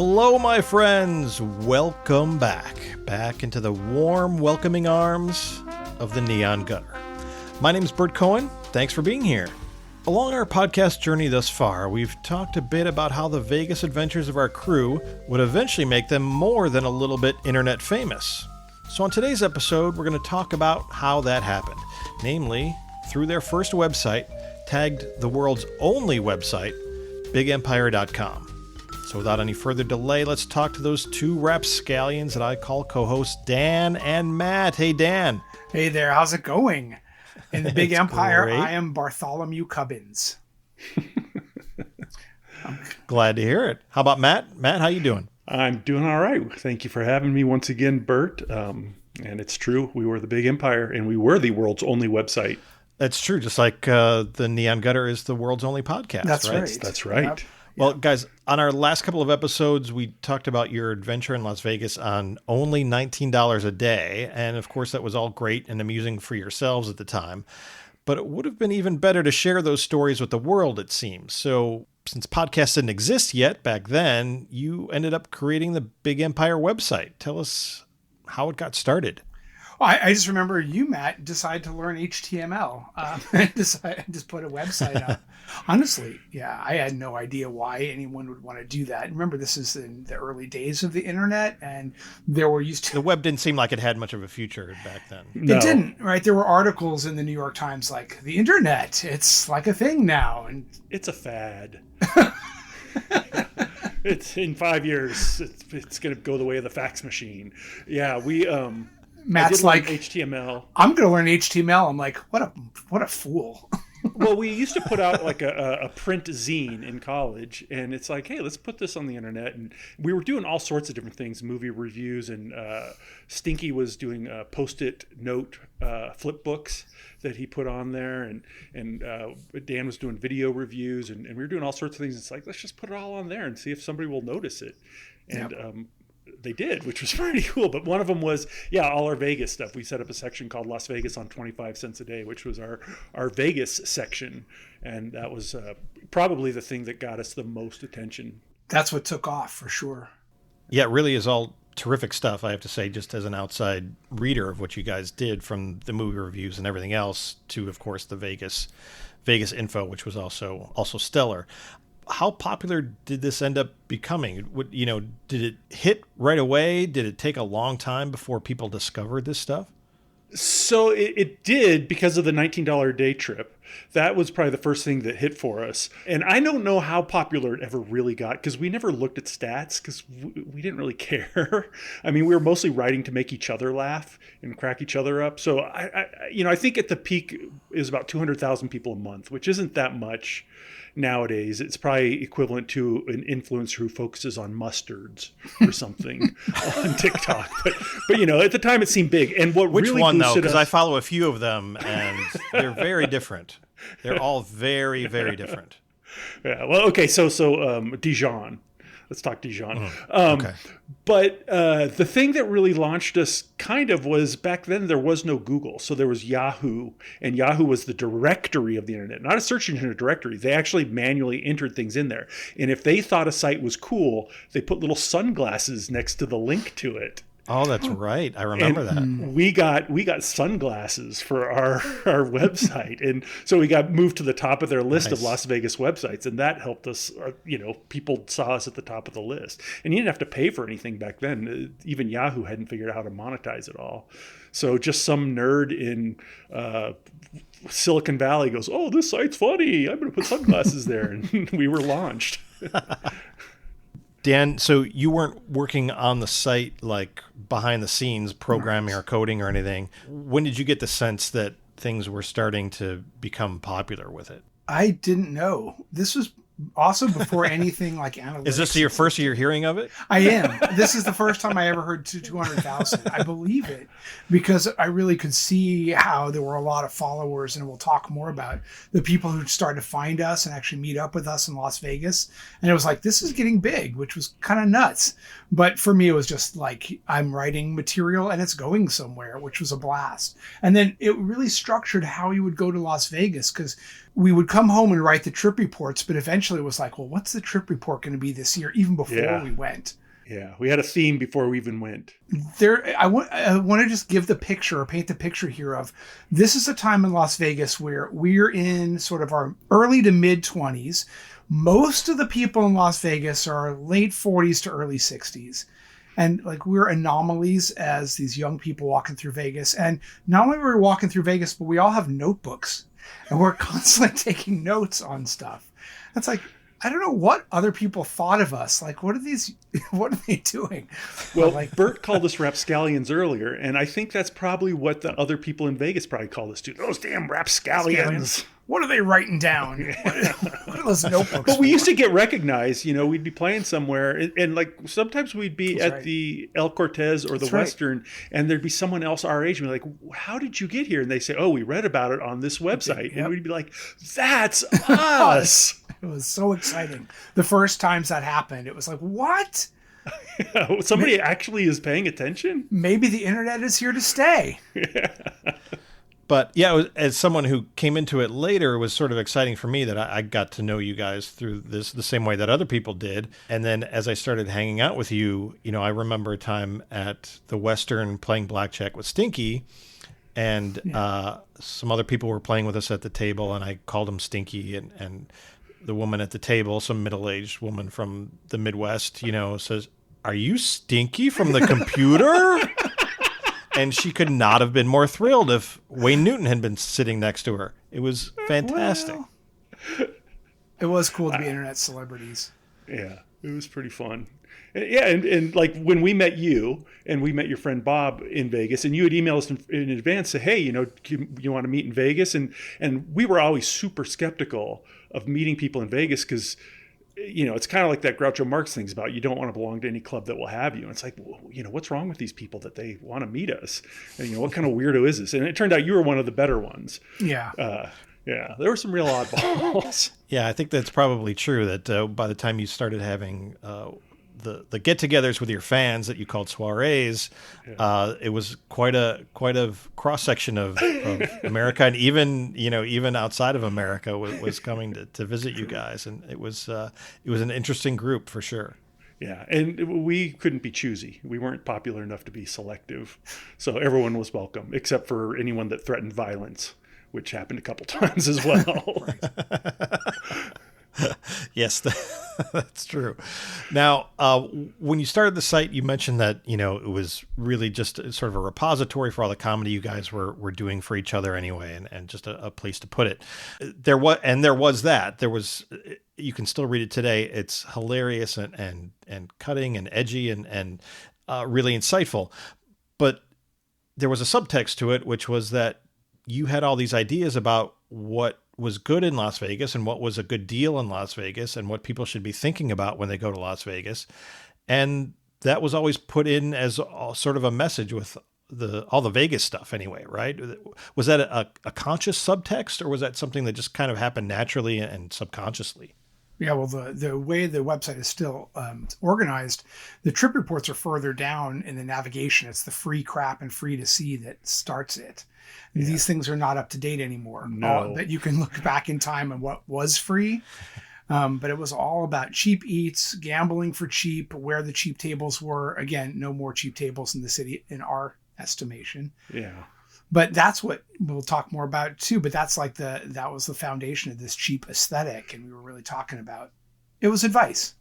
Hello, my friends. Welcome back into the warm, welcoming arms of the Neon Gutter. My name's Burt Cohen. Thanks for being here. Along our podcast journey thus far, we've talked a bit about how the Vegas adventures of our crew would eventually make them more than a little bit internet famous. So on today's episode, we're going to talk about how that happened, namely through their first website, tagged the world's only website, BigEmpire.com. So without any further delay, let's talk to those two rapscallions that I call co-hosts, Dan and Matt. Hey, Dan. Hey there, how's it going? In the Big Empire, great. I am Bartholomew Cubbins. Glad to hear it. How about Matt? Matt, how you doing? I'm doing all right. Thank you for having me once again, Burt. And it's true, we were the Big Empire, and we were the world's only website. That's true, just like the Neon Gutter is the world's only podcast, That's right? That's right. Yep. Well, guys, on our last couple of episodes, we talked about your adventure in Las Vegas on only $19 a day. And of course, that was all great and amusing for yourselves at the time. But it would have been even better to share those stories with the world, it seems. So since podcasts didn't exist yet back then, you ended up creating the Big Empire website. Tell us how it got started. Well, I just remember you, Matt, decided to learn HTML. Just put a website up. Honestly, yeah, I had no idea why anyone would want to do that. Remember, this is in the early days of the internet, and there were used to... The web didn't seem like it had much of a future back then. No. It didn't, right? There were articles in the New York Times like, the internet, it's like a thing now. And It's a fad. It's in 5 years, it's going to go the way of the fax machine. Yeah, we... Matt's like, HTML. I'm going to learn HTML. I'm like, what a fool. Well, we used to put out like a print zine in college, and it's like, hey, let's put this on the internet. And we were doing all sorts of different things, movie reviews, and Stinky was doing Post-it note flip books that he put on there, and Dan was doing video reviews, and we were doing all sorts of things. It's like, let's just put it all on there and see if somebody will notice it. And Yep. They did, which was pretty cool. But one of them was, all our Vegas stuff. We set up a section called Las Vegas on 25 cents a day, which was our Vegas section. And that was probably the thing that got us the most attention. That's what took off for sure. Yeah, it really is all terrific stuff, I have to say, just as an outside reader of what you guys did, from the movie reviews and everything else to, of course, the Vegas info, which was also stellar. How popular did this end up becoming? Did it hit right away? Did it take a long time before people discovered this stuff? So it did, because of the $19 a day trip. That was probably the first thing that hit for us. And I don't know how popular it ever really got, because we never looked at stats, because we didn't really care. I mean, we were mostly writing to make each other laugh and crack each other up. So I think at the peak it was about 200,000 people a month, which isn't that much. Nowadays, it's probably equivalent to an influencer who focuses on mustards or something on TikTok. But at the time it seemed big. And Which really one, though? boosted Because us- I follow a few of them, and they're very different. They're all very, very different. Yeah. Well, okay. So Dijon. Let's talk Dijon. Okay. But the thing that really launched us kind of was, back then there was no Google. So there was Yahoo, and Yahoo was the directory of the internet, not a search engine, a directory. They actually manually entered things in there. And if they thought a site was cool, they put little sunglasses next to the link to it. Oh, that's right. I remember that. We got sunglasses for our website, and so we got moved to the top of their list of Nice. Las Vegas websites, and that helped us. People saw us at the top of the list, and you didn't have to pay for anything back then. Even Yahoo hadn't figured out how to monetize it all. So just some nerd in Silicon Valley goes, "Oh, this site's funny. I'm going to put sunglasses there," and we were launched. Dan, so you weren't working on the site, like behind the scenes, programming or coding or anything. When did you get the sense that things were starting to become popular with it? I didn't know. This was also before anything like analytics. Is this your first year hearing of it? I am. This is the first time I ever heard 200,000. I believe it, because I really could see how there were a lot of followers, and we'll talk more about the people who started to find us and actually meet up with us in Las Vegas. And it was like, this is getting big, which was kind of nuts. But for me, it was just like, I'm writing material and it's going somewhere, which was a blast. And then it really structured how you would go to Las Vegas, because we would come home and write the trip reports, but eventually it was like, well, what's the trip report going to be this year, even before we went? Yeah, we had a theme before we even went. I want to just give the picture or paint the picture here of this is a time in Las Vegas where we're in sort of our early to mid 20s. Most of the people in Las Vegas are late 40s to early 60s. And like we're anomalies as these young people walking through Vegas. And not only are we walking through Vegas, but we all have notebooks and we're constantly taking notes on stuff. That's like, I don't know what other people thought of us. Like, what are they doing? Well, like Burt called us rapscallions earlier, and I think that's probably what the other people in Vegas probably called us too. Those damn rapscallions. What are they writing down? What are those notebooks? But we used to get recognized. We'd be playing somewhere, and like sometimes we'd be at the El Cortez or the Western, and there'd be someone else our age, and we're like, "How did you get here?" And they say, "Oh, we read about it on this website," and we'd be like, "That's us." It was so exciting. The first times that happened, it was like, what? Somebody actually is paying attention? Maybe the internet is here to stay. But yeah, as someone who came into it later, it was sort of exciting for me that I got to know you guys through this the same way that other people did. And then as I started hanging out with you, I remember a time at the Western playing blackjack with Stinky, and some other people were playing with us at the table, and I called him Stinky, and the woman at the table, some middle-aged woman from the Midwest, says, "Are you Stinky from the computer?" And she could not have been more thrilled if Wayne Newton had been sitting next to her. It was fantastic. Well, it was cool to be internet celebrities. Yeah, it was pretty fun. Yeah, and like when we met you and we met your friend Bob in Vegas, and you had emailed us in advance, say, "Hey, you want to meet in Vegas?" And we were always super skeptical of meeting people in Vegas because, it's kind of like that Groucho Marx thing's about you don't want to belong to any club that will have you. And it's like, what's wrong with these people that they want to meet us? And, what kind of weirdo is this? And it turned out you were one of the better ones. Yeah. Yeah, there were some real oddballs. Yeah, I think that's probably true that by the time you started having the get-togethers with your fans that you called soirees, it was quite a cross-section of America, and even outside of America was coming to visit you guys, and it was an interesting group for sure. Yeah, and we couldn't be choosy. We weren't popular enough to be selective, so everyone was welcome, except for anyone that threatened violence, which happened a couple times as well. Yes, that's true. Now, when you started the site, you mentioned that, it was really just sort of a repository for all the comedy you guys were doing for each other anyway, and just a place to put it. There was, you can still read it today. It's hilarious and cutting and edgy and really insightful. But there was a subtext to it, which was that you had all these ideas about what was good in Las Vegas and what was a good deal in Las Vegas and what people should be thinking about when they go to Las Vegas. And that was always put in as sort of a message with all the Vegas stuff anyway, right? Was that a conscious subtext, or was that something that just kind of happened naturally and subconsciously? Yeah, well, the way the website is still organized, the trip reports are further down in the navigation. It's the free crap and free to see that starts it. Yeah. These things are not up to date anymore. No. That you can look back in time and what was free. But it was all about cheap eats, gambling for cheap, where the cheap tables were. Again, no more cheap tables in the city in our estimation. Yeah. But that's what we'll talk more about too. But that's like that was the foundation of this cheap aesthetic. And we were really talking about, it was advice.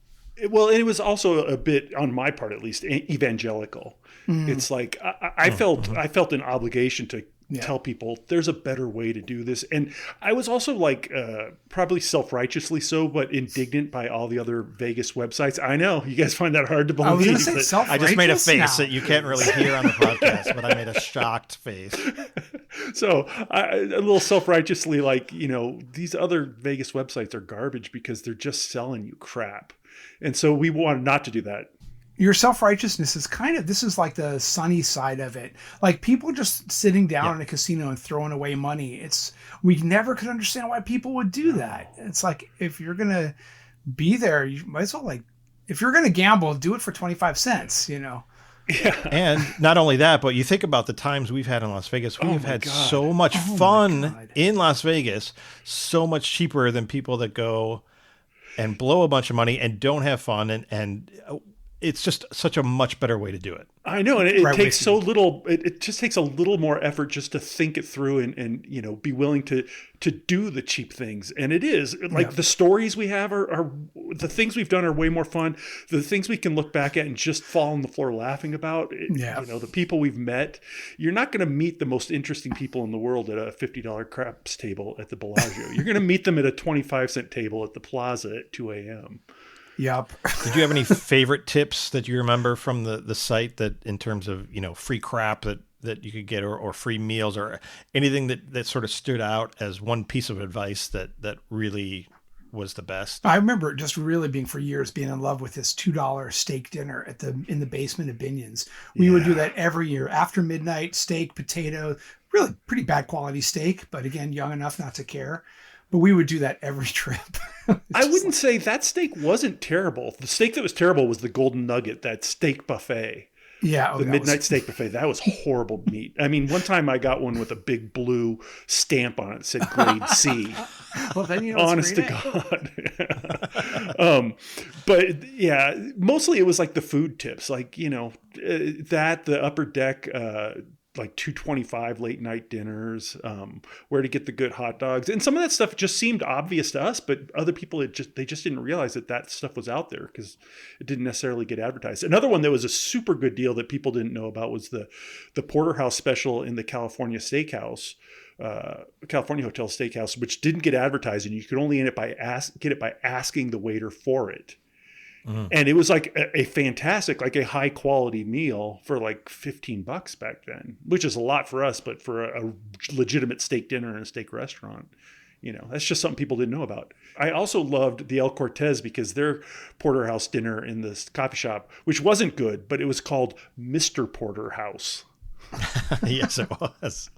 Well, it was also a bit, on my part at least, evangelical. It's like I felt an obligation to tell people there's a better way to do this. And I was also like probably self-righteously so, but indignant by all the other Vegas websites. I know you guys find that hard to believe. I just made a face that you can't really hear on the podcast, but I made a shocked face. So a little self-righteously like, these other Vegas websites are garbage because they're just selling you crap. And so we wanted not to do that. Your self-righteousness is this is like the sunny side of it. Like people just sitting down in a casino and throwing away money. We never could understand why people would do that. It's like, if you're going to be there, you might as well if you're going to gamble, do it for 25 cents, Yeah. And not only that, but you think about the times we've had in Las Vegas. We have had so much fun in Las Vegas, so much cheaper than people that go and blow a bunch of money and don't have fun. And it's just such a much better way to do it. I know. And it takes so little, it just takes a little more effort just to think it through and you know, be willing to do the cheap things. And it is like the stories we have are the things we've done are way more fun. The things we can look back at and just fall on the floor laughing about, you know, the people we've met. You're not going to meet the most interesting people in the world at a $50 craps table at the Bellagio. You're going to meet them at a 25-cent table at the Plaza at 2 a.m. Yep. Did you have any favorite tips that you remember from the site that in terms of, you know, free crap that you could get or free meals or anything that sort of stood out as one piece of advice that really was the best? I remember just really being in love with this $2 steak dinner in the basement of Binion's. We would do that every year after midnight, steak, potato, really pretty bad quality steak, but again, young enough not to care. But we would do that every trip. I wouldn't say that steak wasn't terrible. The steak that was terrible was the Golden Nugget, that steak buffet. Yeah. The midnight steak buffet. That was horrible meat. I mean, one time I got one with a big blue stamp on it that said grade C. Well, then you know, honest to God. But yeah, mostly it was like the food tips, like, you know, the upper deck, like $2.25 late night dinners, where to get the good hot dogs. And some of that stuff just seemed obvious to us, but other people, they just didn't realize that stuff was out there because it didn't necessarily get advertised. Another one that was a super good deal that people didn't know about was the porterhouse special in the California Steakhouse, California Hotel Steakhouse, which didn't get advertised, and you could only get it by asking the waiter for it. Mm-hmm. And it was like a fantastic, like a high quality meal for like $15 back then, which is a lot for us, but for a legitimate steak dinner in a steak restaurant, you know, that's just something people didn't know about. I also loved the El Cortez because their porterhouse dinner in this coffee shop, which wasn't good, but it was called Mr. Porterhouse. Yes, it was.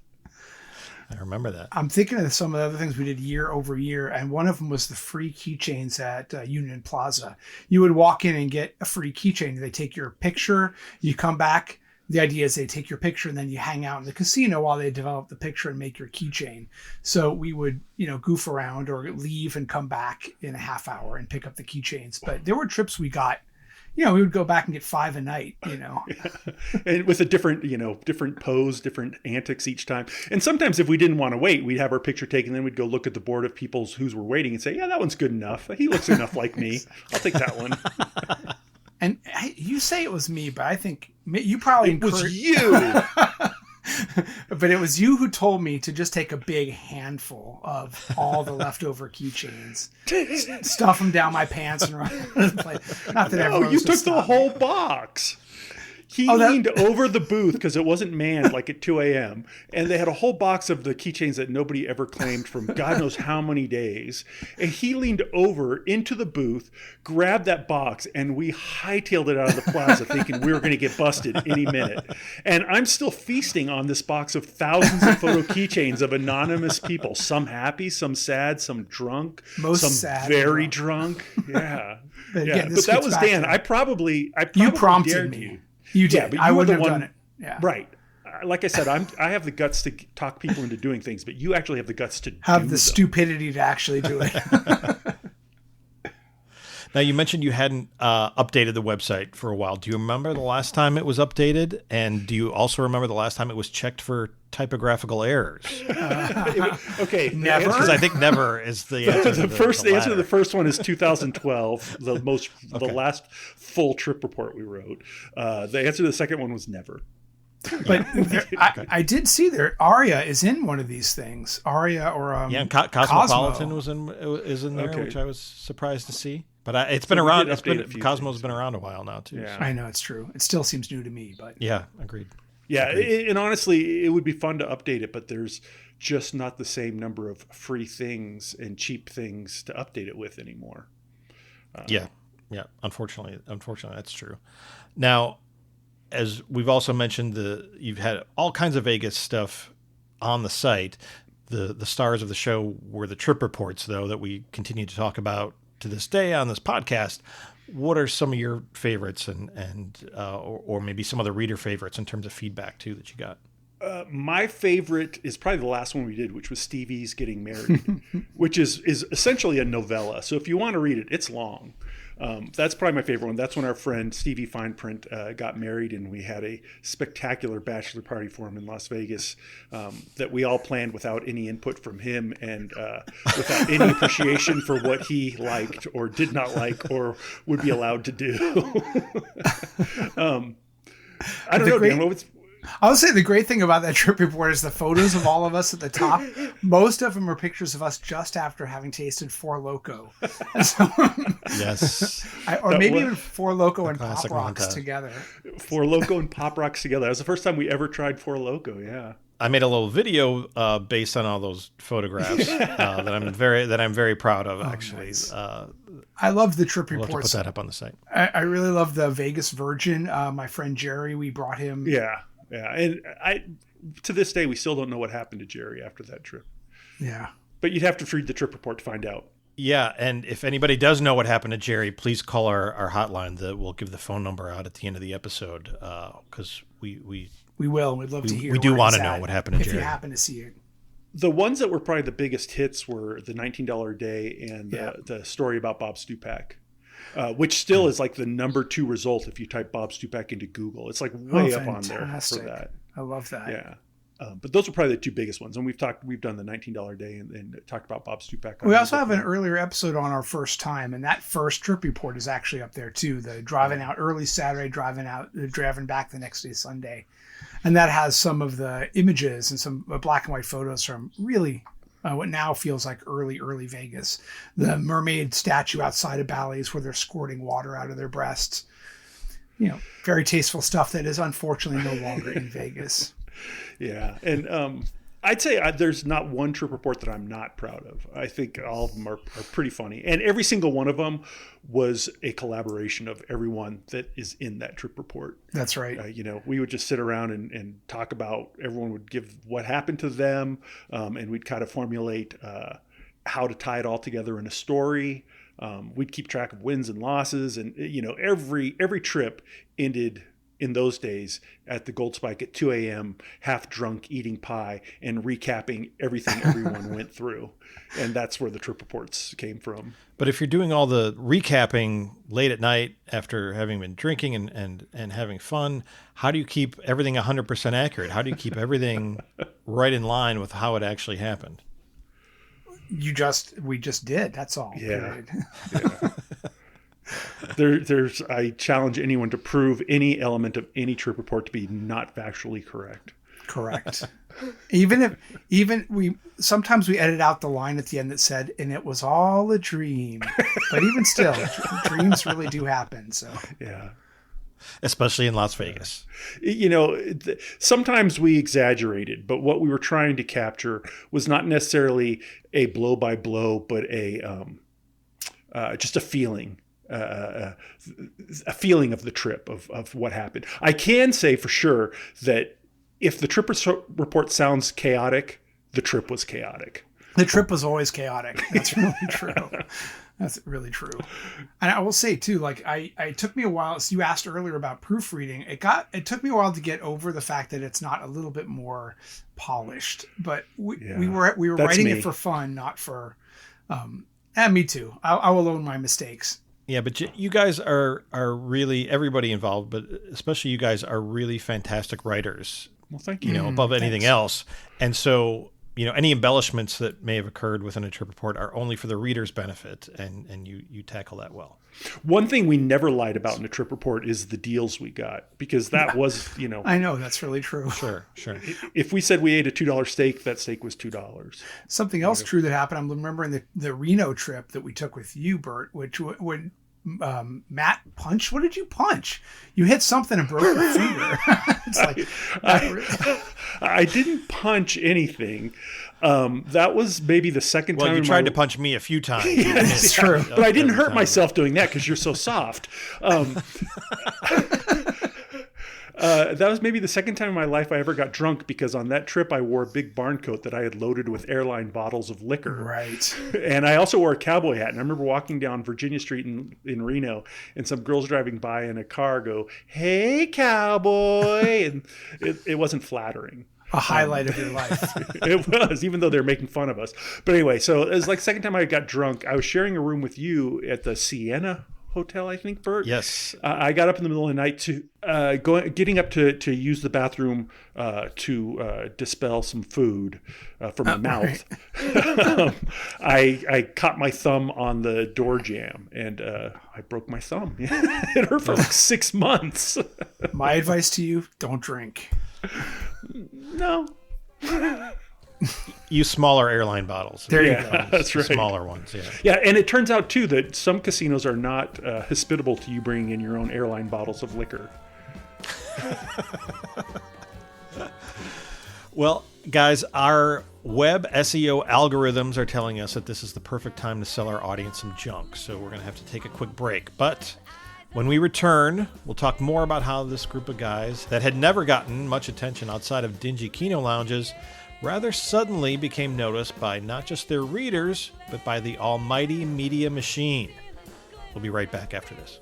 I remember that. I'm thinking of some of the other things we did year over year, and one of them was the free keychains at Union Plaza. You would walk in and get a free keychain. They take your picture, you come back. The idea is they take your picture and then you hang out in the casino while they develop the picture and make your keychain. So we would, you know, goof around or leave and come back in a half hour and pick up the keychains. But there were trips we got, you know, we would go back and get 5 a night, you know. And with a different pose, different antics each time. And sometimes if we didn't want to wait, we'd have our picture taken, then we'd go look at the board of people whose were waiting and say, yeah, that one's good enough. He looks enough like me. I'll take that one. And you say it was me, but I think you probably encouraged... It was you! But it was you who told me to just take a big handful of all the leftover keychains, stuff them down my pants, and run out of the place. Not that everyone. You took the whole box. He leaned over the booth because it wasn't manned like at 2 a.m. And they had a whole box of the keychains that nobody ever claimed from God knows how many days. And he leaned over into the booth, grabbed that box, and we hightailed it out of the plaza thinking we were going to get busted any minute. And I'm still feasting on this box of thousands of photo keychains of anonymous people. Some happy, some sad, some drunk, some sad, very drunk. Yeah. But that was Dan. I probably you prompted dared me. You. You did. But I wouldn't have done it. Yeah. Right. Like I said, I have the guts to talk people into doing things, but you actually have the guts to have the stupidity to actually do it. Now, you mentioned you hadn't updated the website for a while. Do you remember the last time it was updated? And do you also remember the last time it was checked for typographical errors? Okay. Never. Because I think never is the answer. The answer to the first one is 2012, the last full trip report we wrote. The answer to the second one was never. But I did see there Aria is in one of these things. Aria or and Cosmopolitan is in there, which I was surprised to see. But it's been around. Cosmo's been around a while now too. Yeah. So. I know it's true. It still seems new to me, but yeah, agreed. Yeah, and honestly, it would be fun to update it, but there's just not the same number of free things and cheap things to update it with anymore. Yeah. Unfortunately, that's true. Now, as we've also mentioned, you've had all kinds of Vegas stuff on the site. The stars of the show were the trip reports, though, that we continue to talk about to this day on this podcast. what are some of your favorites or maybe some other reader favorites in terms of feedback too that you got? My favorite is probably the last one we did, which was Stevie's Getting Married, which is essentially a novella. So if you want to read it, it's long. That's probably my favorite one. That's when our friend Stevie Fineprint got married, and we had a spectacular bachelor party for him in Las Vegas that we all planned without any input from him and without any appreciation for what he liked or did not like or would be allowed to do. I don't know, Dan, I would say the great thing about that trip report is the photos of all of us at the top. Most of them are pictures of us just after having tasted Four Loko. So, yes. Even Four Loko and Pop Rocks together. Four Loko and Pop Rocks together. That was the first time we ever tried Four Loko, yeah. I made a little video based on all those photographs that I'm very proud of, actually. Nice. I love the trip We'll reports. have to put that up on the site. I really love the Vegas Virgin. My friend Jerry, we brought him. Yeah. And to this day, we still don't know what happened to Jerry after that trip. Yeah. But you'd have to read the trip report to find out. Yeah, and if anybody does know what happened to Jerry, please call our hotline. We'll give the phone number out at the end of the episode because we will. We'd love to hear. We do want to know what happened to Jerry. If you happen to see it. The ones that were probably the biggest hits were the $19 Day and the story about Bob Stupak. Which still is like the number 2 result if you type Bob Stupak into Google. It's like way up on there for that. I love that. Yeah. But those are probably the 2 biggest ones. And we've done the $19 Day and talked about Bob Stupak. We also have an earlier episode on our first time, and that first trip report is actually up there too. The driving out early Saturday, driving back the next day Sunday. And that has some of the images and some black and white photos from really what now feels like early Vegas. The mermaid statue outside of Bally's where they're squirting water out of their breasts. Very tasteful stuff that is unfortunately no longer in Vegas. Yeah. And I'd say there's not one trip report that I'm not proud of. I think all of them are pretty funny. And every single one of them was a collaboration of everyone that is in that trip report. That's right. We would just sit around and talk about, everyone would give what happened to them. And we'd kind of formulate how to tie it all together in a story. We'd keep track of wins and losses. And, every trip ended in those days at the Gold Spike at 2 a.m., half drunk, eating pie and recapping everything everyone went through. And that's where the trip reports came from. But if you're doing all the recapping late at night after having been drinking and having fun, how do you keep everything 100% accurate? How do you keep everything right in line with how it actually happened? We just did. That's all. Yeah. I challenge anyone to prove any element of any trip report to be not factually correct. Correct. Sometimes we edit out the line at the end that said, "And it was all a dream," but even still, dreams really do happen. So yeah, especially in Las Vegas. Sometimes we exaggerated, but what we were trying to capture was not necessarily a blow by blow, but just a feeling. A feeling of the trip of what happened. I can say for sure that if the trip report sounds chaotic, the trip was chaotic. The trip was always chaotic. That's really true. That's really true. And I will say too, like it took me a while. So you asked earlier about proofreading. It took me a while to get over the fact that it's not a little bit more polished. But we were writing it for fun, not for. And me too. I will own my mistakes. Yeah, but you guys are really, everybody involved, but especially you guys are really fantastic writers. Well, thank you. Above anything else. And so, any embellishments that may have occurred within a trip report are only for the reader's benefit, and you tackle that well. One thing we never lied about in a trip report is the deals we got, because that was, I know, that's really true. Sure. If we said we ate a $2 steak, that steak was $2. Something else true that happened, I'm remembering the Reno trip that we took with you, Burt, which when Matt punched. What did you punch? You hit something and broke your finger. It's like I didn't punch anything. That was maybe the second time. Well, you tried to punch me a few times. Yeah, that's true. But I didn't hurt myself doing that because you're so soft. That was maybe the second time in my life I ever got drunk, because on that trip I wore a big barn coat that I had loaded with airline bottles of liquor. Right. And I also wore a cowboy hat. And I remember walking down Virginia Street in Reno, and some girls driving by in a car go, "Hey, cowboy." And it wasn't flattering. A highlight of your life. It was, even though they're making fun of us. But anyway, so it was like the second time I got drunk. I was sharing a room with you at the Sienna Hotel, I think, Burt. Yes. I got up in the middle of the night to getting up to use the bathroom to dispel some food from my mouth. I caught my thumb on the door jamb, and I broke my thumb. It hurt for like 6 months. My advice to you: don't drink. No. Use smaller airline bottles. There you go. That's right. Smaller ones, yeah. Yeah, and it turns out, too, that some casinos are not hospitable to you bringing in your own airline bottles of liquor. Well, guys, our web SEO algorithms are telling us that this is the perfect time to sell our audience some junk, so we're going to have to take a quick break. But when we return, we'll talk more about how this group of guys that had never gotten much attention outside of dingy Kino lounges rather suddenly became noticed by not just their readers, but by the almighty media machine. We'll be right back after this.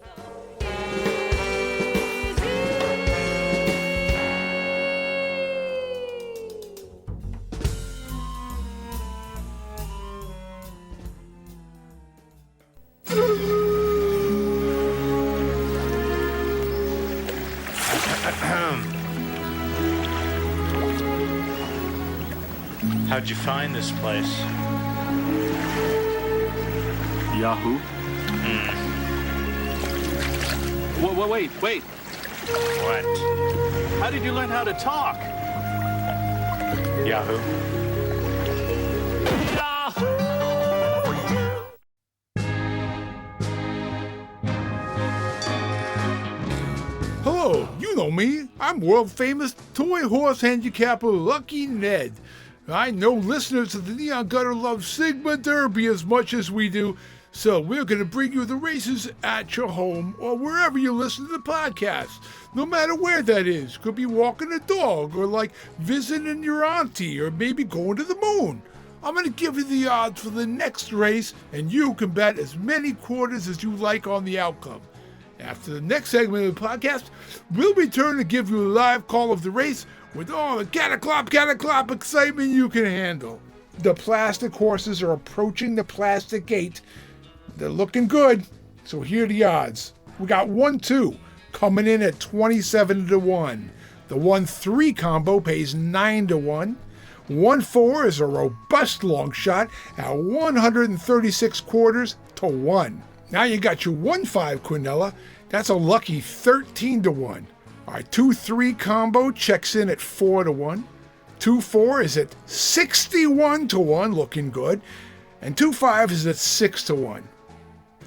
How'd you find this place? Yahoo? Wait. What? How did you learn how to talk? Yahoo? Hello, you know me. I'm world-famous toy horse handicapper Lucky Ned. I know listeners of the Neon Gutter love Sigma Derby as much as we do, so we're going to bring you the races at your home or wherever you listen to the podcast, no matter where that is. Could be walking a dog, or like visiting your auntie, or maybe going to the moon. I'm going to give you the odds for the next race, and you can bet as many quarters as you like on the outcome. After the next segment of the podcast, we'll return to give you a live call of the race with all the cataclop excitement you can handle. The plastic horses are approaching the plastic gate. They're looking good, so here are the odds. We got 1-2 coming in at 27-1. The 1-3 combo pays 9-1. 1-4 is a robust long shot at 136 quarters to 1. Now you got your 1-5 quinella. That's a lucky 13-1. Our 2-3 combo checks in at 4-1. 2-4 is at 61-1, looking good. And 2-5 is at 6-1.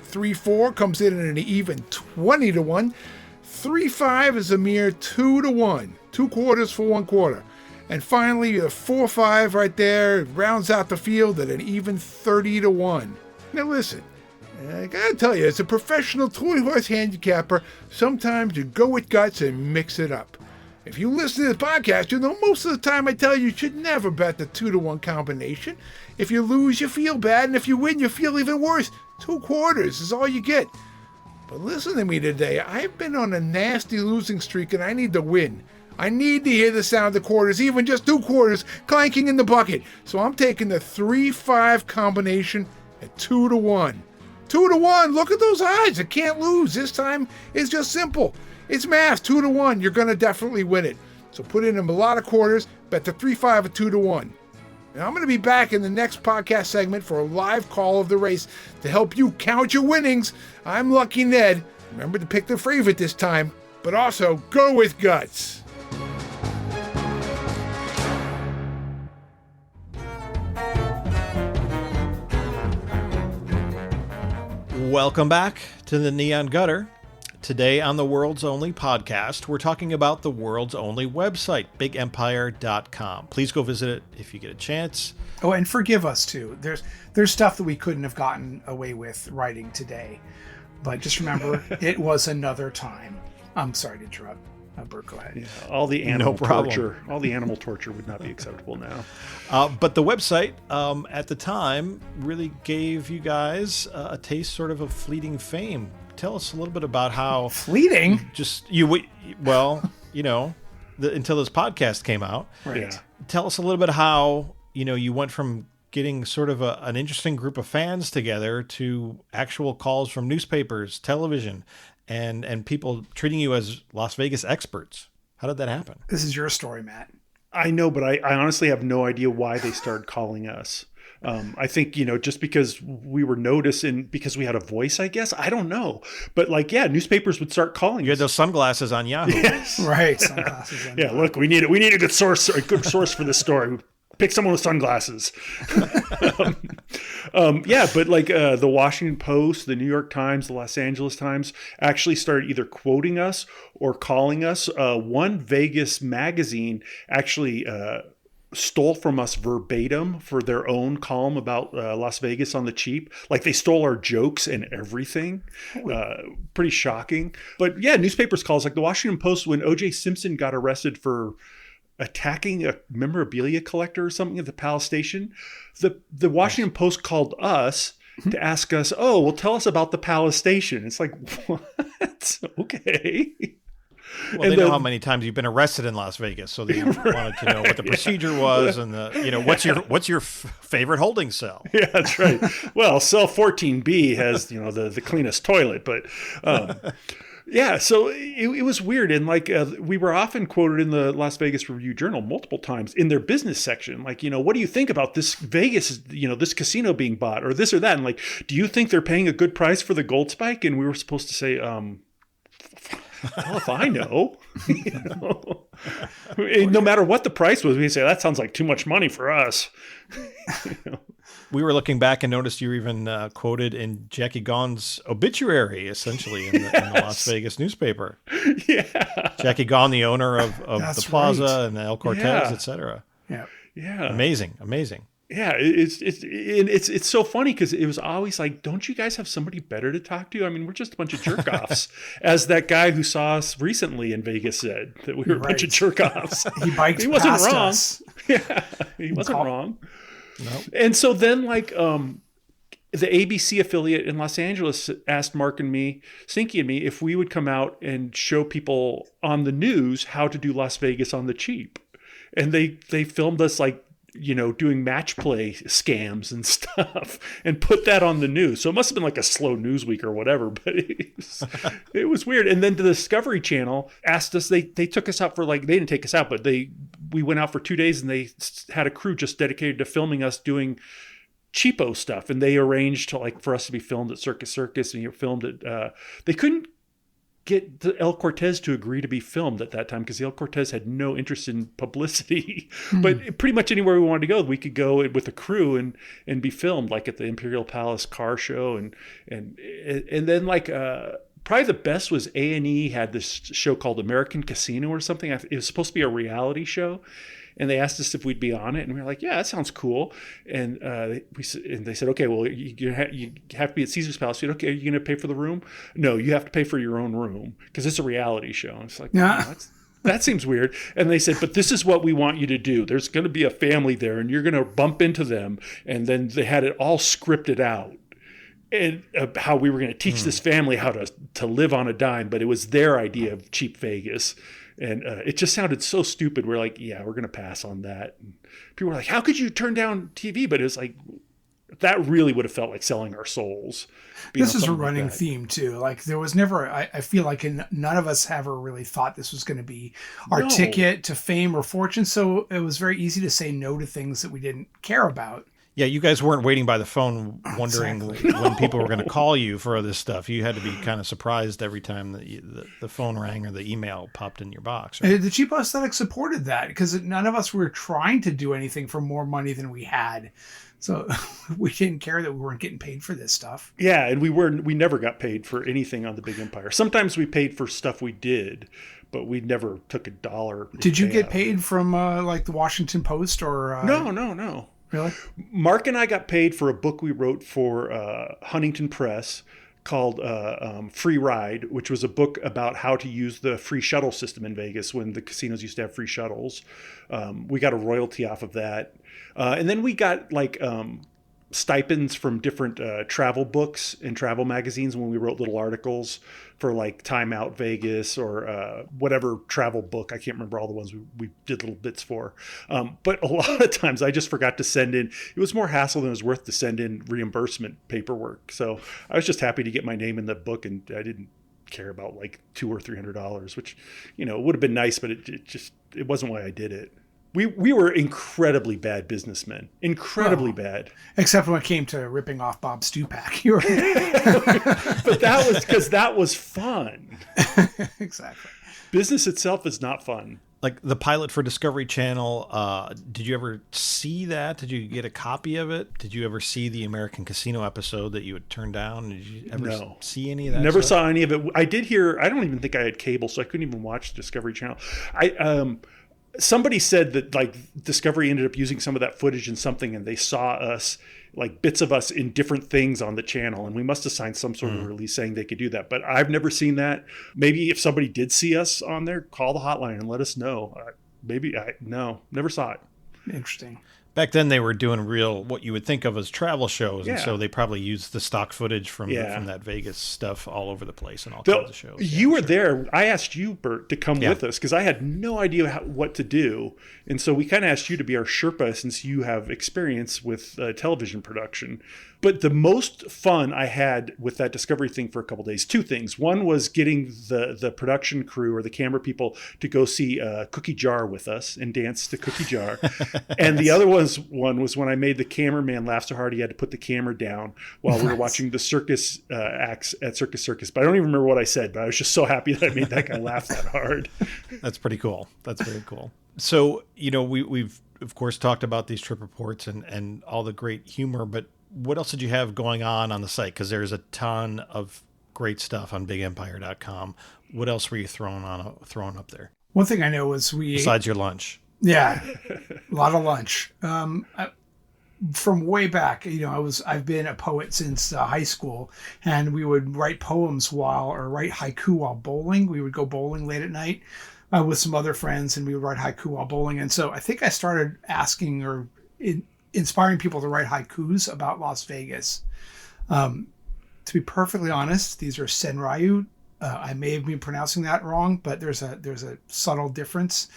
3-4 comes in at an even 20-1. 3-5 is a mere 2-1. 2 quarters for 1 quarter. And finally, a 4-5 right there rounds out the field at an even 30-1. Now listen, I gotta tell you, as a professional toy horse handicapper, sometimes you go with guts and mix it up. If you listen to the podcast, you know most of the time I tell you should never bet the 2-1 combination. If you lose, you feel bad, and if you win, you feel even worse. 2 quarters is all you get. But listen to me today. I've been on a nasty losing streak, and I need to win. I need to hear the sound of quarters, even just 2 quarters clanking in the bucket. So I'm taking the 3-5 combination at 2-1. 2-1, look at those odds. I can't lose. This time it's just simple. It's math, 2-1. You're going to definitely win it. So put in a lot of quarters, bet the 3-5 at 2-1. Now I'm going to be back in the next podcast segment for a live call of the race to help you count your winnings. I'm Lucky Ned. Remember to pick the favorite this time, but also go with guts. Welcome back to the Neon Gutter. Today on the World's Only podcast, we're talking about the world's only website, bigempire.com. Please go visit it if you get a chance. Oh, and forgive us too. There's stuff that we couldn't have gotten away with writing today. But just remember, it was another time. I'm sorry to interrupt. Burt, go ahead. Yeah, all the animal problem. torture, all the animal torture would not be acceptable now. But the website at the time really gave you guys a taste sort of fleeting fame. Tell us a little bit about how Fleeting? until this podcast came out. Right. Yeah. Tell us a little bit how, you went from getting sort of an interesting group of fans together to actual calls from newspapers, television, and people treating you as Las Vegas experts. How did that happen? This is your story, Matt. I know, but I honestly have no idea why they started calling us. I think, just because we were noticed and because we had a voice, I guess. I don't know. But newspapers would start calling You had us. those sunglasses on Yahoo. Yes. Right. Sunglasses on. Yeah, look, we need a good source for this story. Pick someone with sunglasses. The Washington Post, the New York Times, the Los Angeles Times actually started either quoting us or calling us. One Vegas magazine actually stole from us verbatim for their own column about Las Vegas on the cheap. Like they stole our jokes and everything. Pretty shocking. But yeah, newspapers calls like the Washington Post when O.J. Simpson got arrested for attacking a memorabilia collector or something at the Palace Station. The Washington Post called us to ask us, tell us about the Palace Station. It's like, what? Okay. Well, they know how many times you've been arrested in Las Vegas, so they wanted to know what the procedure was and what's your favorite holding cell. Yeah, that's right. Well, cell 14B has the cleanest toilet, but yeah, so it was weird, and we were often quoted in the Las Vegas Review-Journal multiple times in their business section, what do you think about this Vegas, this casino being bought or this or that, and do you think they're paying a good price for the gold spike? And we were supposed to say, well, if I know, no matter what the price was, we say that sounds like too much money for us. We were looking back and noticed you were even quoted in Jackie Gaughan's obituary, essentially, in the Las Vegas newspaper. Yeah. Jackie Gaughan, the owner of the Plaza and the El Cortez, etc. Yeah. Yeah. Amazing. Yeah, it's so funny because it was always like, don't you guys have somebody better to talk to? I mean, we're just a bunch of jerk offs, as that guy who saw us recently in Vegas said that we were a bunch of jerk offs. He biked He wasn't past wrong. us. Yeah, he wasn't wrong. Nope. And so then, the ABC affiliate in Los Angeles asked Mark and me, Stinky and me, if we would come out and show people on the news how to do Las Vegas on the cheap. And they filmed us doing match play scams and stuff and put that on the news. So it must have been like a slow news week or whatever, but it was weird. And then the Discovery Channel asked us, they took us out for they didn't take us out, but we went out for 2 days and they had a crew just dedicated to filming us doing cheapo stuff. And they arranged for us to be filmed at Circus and you're filmed at, they couldn't get the El Cortez to agree to be filmed at that time because the El Cortez had no interest in publicity. But pretty much anywhere we wanted to go, we could go with a crew and be filmed, like at the Imperial Palace car show and then probably the best was A&E had this show called American Casino or something. It was supposed to be a reality show. And they asked us if we'd be on it, and we were like, "Yeah, that sounds cool." And they said, "Okay, well, you have to be at Caesar's Palace." We said, "Okay, are you going to pay for the room?" "No, you have to pay for your own room because it's a reality show." And it's like, yeah. That seems weird. And they said, "But this is what we want you to do. There's going to be a family there, and you're going to bump into them." And then they had it all scripted out. And how we were going to teach this family how to live on a dime, but it was their idea of cheap Vegas. And it just sounded so stupid. We're like, yeah, we're going to pass on that. And people were like, how could you turn down TV? But it was like, that really would have felt like selling our souls. This is a running theme too. There was never, I feel like none of us ever really thought this was going to be our ticket to fame or fortune. So it was very easy to say no to things that we didn't care about. Yeah, you guys weren't waiting by the phone wondering when people were going to call you for this stuff. You had to be kind of surprised every time the phone rang or the email popped in your box. Right? The cheapo aesthetic supported that because none of us were trying to do anything for more money than we had. So we didn't care that we weren't getting paid for this stuff. Yeah, and we never got paid for anything on the Big Empire. Sometimes we paid for stuff we did, but we never took $1. Did you get paid from the Washington Post or? No. Really? Mark and I got paid for a book we wrote for Huntington Press called Free Ride, which was a book about how to use the free shuttle system in Vegas when the casinos used to have free shuttles. We got a royalty off of that. And then we got like stipends from different travel books and travel magazines when we wrote little articles for like Time Out Vegas or whatever travel book. I can't remember all the ones we did little bits for. But a lot of times I just forgot to send in. It was more hassle than it was worth to send in reimbursement paperwork. So I was just happy to get my name in the book, and I didn't care about like $200 or $300, which, you know, would have been nice, but it wasn't why I did it. We were incredibly bad businessmen. Incredibly bad. Except when it came to ripping off Bob Stupak. You were But that was because that was fun. Exactly. Business itself is not fun. Like the pilot for Discovery Channel, did you ever see that? Did you get a copy of it? Did you ever see the American Casino episode that you had turned down? Did you ever see any of that? Never saw any of it. I did hear, I don't even think I had cable, so I couldn't even watch Discovery Channel. Somebody said that like Discovery ended up using some of that footage in something, and they saw us, like bits of us in different things on the channel, and we must have signed some sort of release saying they could do that. But I've never seen that. Maybe if somebody did see us on there, call the hotline and let us know. Never saw it. Interesting. Back then they were doing real, what you would think of as travel shows. Yeah. And so they probably used the stock footage from that Vegas stuff all over the place and all kinds of shows. You were there. I asked you, Burt, to come with us because I had no idea what to do. And so we kind of asked you to be our Sherpa since you have experience with television production. But the most fun I had with that Discovery thing for a couple of days, two things. One was getting the production crew or the camera people to go see Cookie Jar with us and dance to Cookie Jar. And the other one was when I made the cameraman laugh so hard he had to put the camera down while we were watching the circus acts at Circus Circus. But I don't even remember what I said, but I was just so happy that I made that guy laugh that hard. That's pretty cool. That's very cool. So, you know, we've of course talked about these trip reports and all the great humor, but what else did you have going on the site? Because there's a ton of great stuff on BigEmpire.com. What else were you throwing up there? One thing I know was besides your lunch. Yeah, a lot of lunch. From way back, you know, I've been a poet since high school, and we would write poems write haiku while bowling. We would go bowling late at night with some other friends, and we would write haiku while bowling. And so I think I started asking or inspiring people to write haikus about Las Vegas. To be perfectly honest, these are senryu. I may have been pronouncing that wrong, but there's a subtle difference.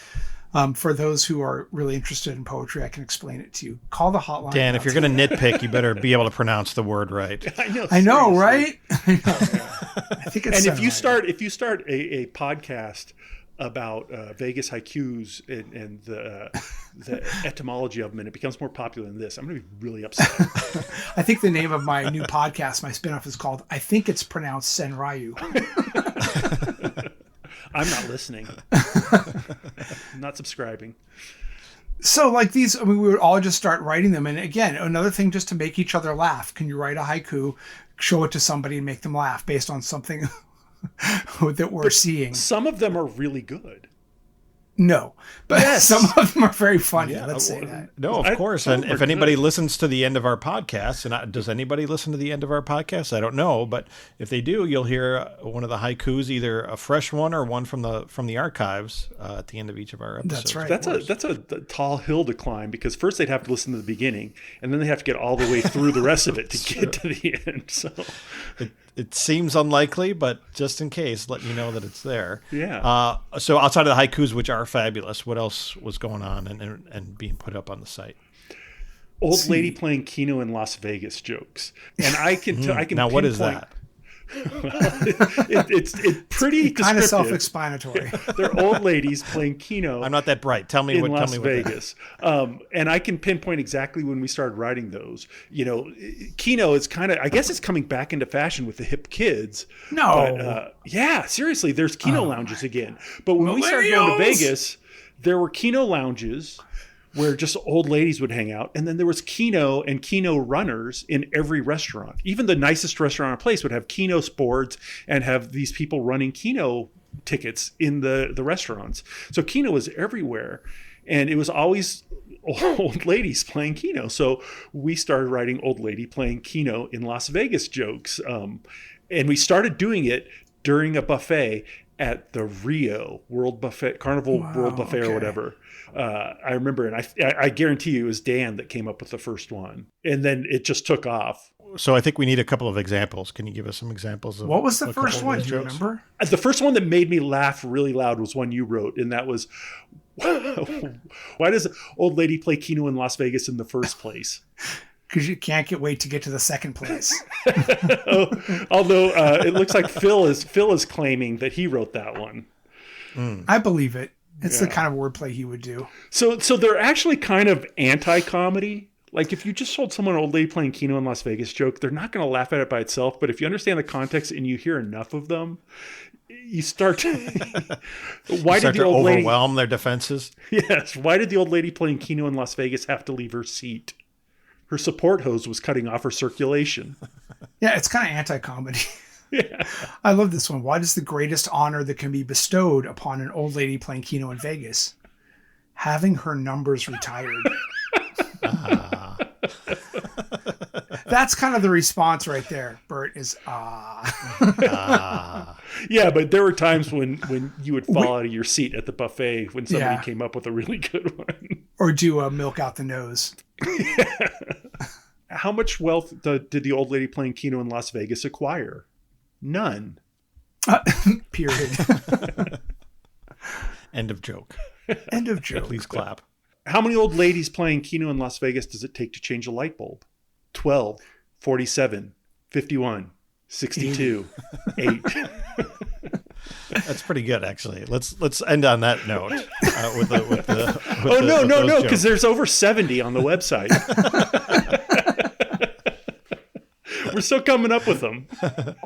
For those who are really interested in poetry, I can explain it to you. Call the hotline. Dan, if you're going to nitpick, you better be able to pronounce the word right. I know, right? I know. I think it's. And if you start a podcast about Vegas haikus and the etymology of them, and it becomes more popular than this, I'm going to be really upset. I think the name of my new podcast, my spinoff, is called I Think It's Pronounced Senryu. I'm not listening. I'm not subscribing. So like these, I mean, we would all just start writing them. And again, another thing just to make each other laugh. Can you write a haiku, show it to somebody and make them laugh based on something that we're seeing? Some of them are really good. No, but some of them are very funny. Yeah, let's say that. No, of course. And if anybody listens to the end of our podcast, and does anybody listen to the end of our podcast? I don't know, but if they do, you'll hear one of the haikus, either a fresh one or one from the archives at the end of each of our episodes. That's right. That's a tall hill to climb, because first they'd have to listen to the beginning, and then they have to get all the way through the rest of it to get to the end. So it seems unlikely, but just in case, let you know that it's there. Yeah. So outside of the haikus, which are fabulous, what else was going on and being put up on the site? Old lady playing Keno in Las Vegas jokes, and I can now what is that? It's pretty kind of self-explanatory. They're old ladies playing Keno. I'm not that bright. Tell me in what. Las tell me Vegas. And I can pinpoint exactly when we started writing those. You know, Keno is kind of, I guess it's coming back into fashion with the hip kids. No. But, yeah, seriously, there's Keno lounges again. But when we started going to Vegas, there were Keno lounges where just old ladies would hang out. And then there was Keno and Keno runners in every restaurant. Even the nicest restaurant in a place would have Keno boards and have these people running Keno tickets in the restaurants. So Keno was everywhere. And it was always old ladies playing Keno. So we started writing old lady playing Keno in Las Vegas jokes. And we started doing it during a buffet at the Rio World Buffet, Carnival World Buffet or whatever. I remember, and I guarantee you it was Dan that came up with the first one. And then it just took off. So I think we need a couple of exampmples. Can you give us some examples of what was the first one? Do you remember? The first one that made me laugh really loud was one you wrote, and that was, why does old lady play Keno in Las Vegas in the first place? Because you can't wait to get to the second place. Although it looks like Phil is claiming that he wrote that one. I believe it. It's the kind of wordplay he would do. So they're actually kind of anti-comedy. Like if you just told someone an old lady playing Keno in Las Vegas joke, they're not going to laugh at it by itself. But if you understand the context and you hear enough of them, you start to overwhelm their defenses? Yes. Why did the old lady playing Keno in Las Vegas have to leave her seat? Her support hose was cutting off her circulation. Yeah, it's kind of anti-comedy. Yeah. I love this one. What is the greatest honor that can be bestowed upon an old lady playing Keno in Vegas? Having her numbers retired. That's kind of the response right there, Burt, is Yeah, but there were times when you would fall out of your seat at the buffet when somebody came up with a really good one. Or do a milk out the nose. How much wealth did the old lady playing Keno in Las Vegas acquire? None. Period. End of joke. End of joke. Please clap. How many old ladies playing Keno in Las Vegas does it take to change a light bulb? 12, 47, 51, 62, 8. That's pretty good, actually. Let's end on that note. No, because there's over 70 on the website. We're still coming up with them.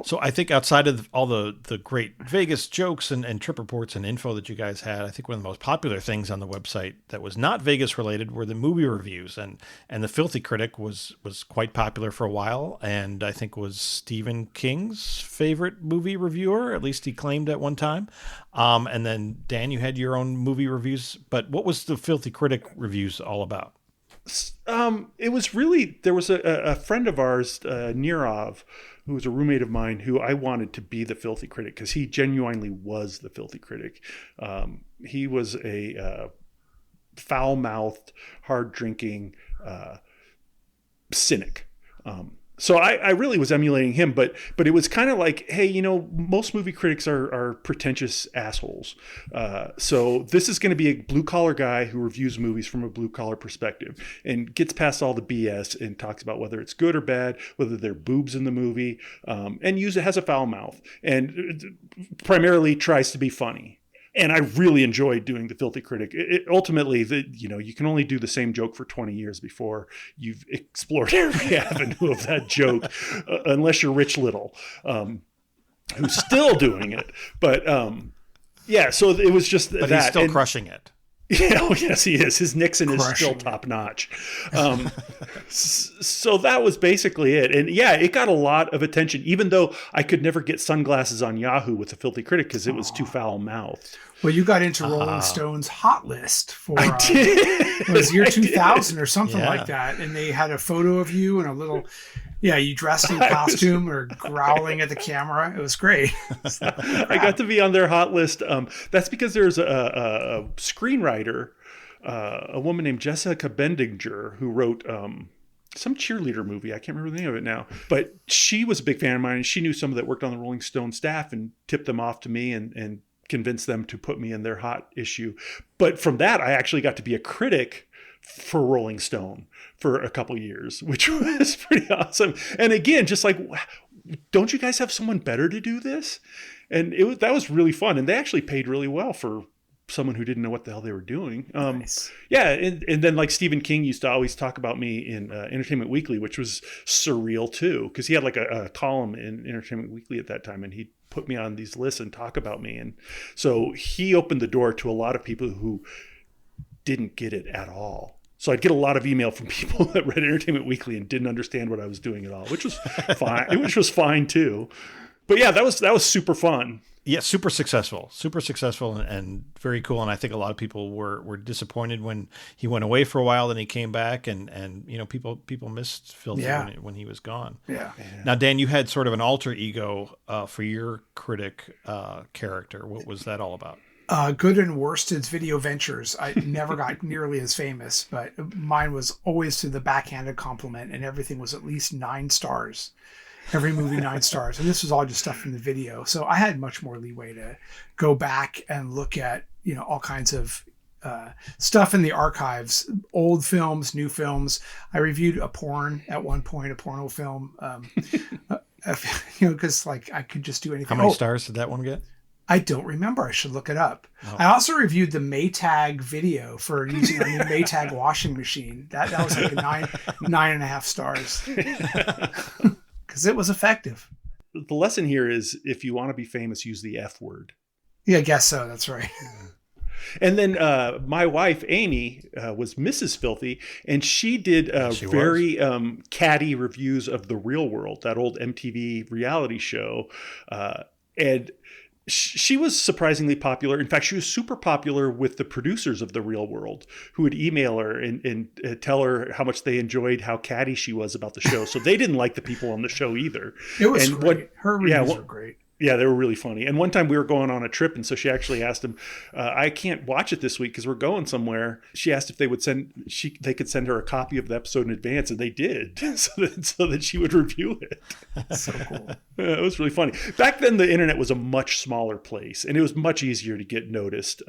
So I think outside of all the great Vegas jokes and trip reports and info that you guys had, I think one of the most popular things on the website that was not Vegas related were the movie reviews. And the Filthy Critic was quite popular for a while, and I think was Stephen King's favorite movie reviewer, at least he claimed at one time. And then, Dan, you had your own movie reviews. But what was the Filthy Critic reviews all about? It was really, there was a friend of ours, Nirov, who was a roommate of mine, who I wanted to be the Filthy Critic because he genuinely was the Filthy Critic. He was a foul-mouthed, hard-drinking cynic. So I really was emulating him, but it was kind of like, hey, most movie critics are pretentious assholes. So this is going to be a blue-collar guy who reviews movies from a blue-collar perspective and gets past all the BS and talks about whether it's good or bad, whether there are boobs in the movie, and has a foul mouth and primarily tries to be funny. And I really enjoyed doing the Filthy Critic. Ultimately, you can only do the same joke for 20 years before you've explored every avenue of that joke, unless you're Rich Little, who's still doing it. But so it was just but he's still crushing it. Yeah, oh yes, he is. His Nixon is still top notch. So that was basically it. And yeah, it got a lot of attention, even though I could never get sunglasses on Yahoo with the Filthy Critic because it was too foul-mouthed. Well, you got into Rolling Stone's hot list for it was year 2000 or something like that. And they had a photo of you and a little, you dressed in costume or growling at the camera. It was great. I got to be on their hot list. That's because there's a screenwriter, a woman named Jessica Bendinger, who wrote some cheerleader movie. I can't remember the name of it now. But she was a big fan of mine, and she knew some that worked on the Rolling Stone staff and tipped them off to me and convinced them to put me in their hot issue. But from that, I actually got to be a critic for Rolling Stone for a couple years, which was pretty awesome. And again, just like, don't you guys have someone better to do this? And that was really fun. And they actually paid really well for someone who didn't know what the hell they were doing. Nice. Yeah. And then like Stephen King used to always talk about me in Entertainment Weekly, which was surreal too. Cause he had like a column in Entertainment Weekly at that time, and he put me on these lists and talk about me. And so he opened the door to a lot of people who didn't get it at all. So I'd get a lot of email from people that read Entertainment Weekly and didn't understand what I was doing at all, which was fine. Which was fine too. But yeah, that was super fun. Yeah, super successful, and very cool. And I think a lot of people were disappointed when he went away for a while. Then he came back, and people missed Filthy when he was gone. Yeah. Now, Dan, you had sort of an alter ego for your critic character. What was that all about? Good and Worsted's Video Ventures. I never got nearly as famous, but mine was always to the backhanded compliment, and everything was at least 9 stars. Every movie 9 stars, and this was all just stuff from the video. So I had much more leeway to go back and look at all kinds of stuff in the archives, old films, new films. I reviewed a porn at one point, a porno film, because I could just do anything. How many stars did that one get? I don't remember. I should look it up. Oh. I also reviewed the Maytag video for using our new Maytag washing machine. That was like a 9.5 stars. Because it was effective. The lesson here is if you want to be famous, use the F word. Yeah, I guess so. That's right. And then my wife, Amy, was Mrs. Filthy, and she did very catty reviews of The Real World, that old MTV reality show. And she was surprisingly popular. In fact, she was super popular with the producers of The Real World, who would email her and tell her how much they enjoyed how catty she was about the show. So they didn't like the people on the show either. It was great. Her reviews were great. Yeah, they were really funny. And one time we were going on a trip, and so she actually asked him, I can't watch it this week because we're going somewhere. She asked if they could send her a copy of the episode in advance, and they did, so that she would review it. So cool. It was really funny. Back then, the internet was a much smaller place, and it was much easier to get noticed,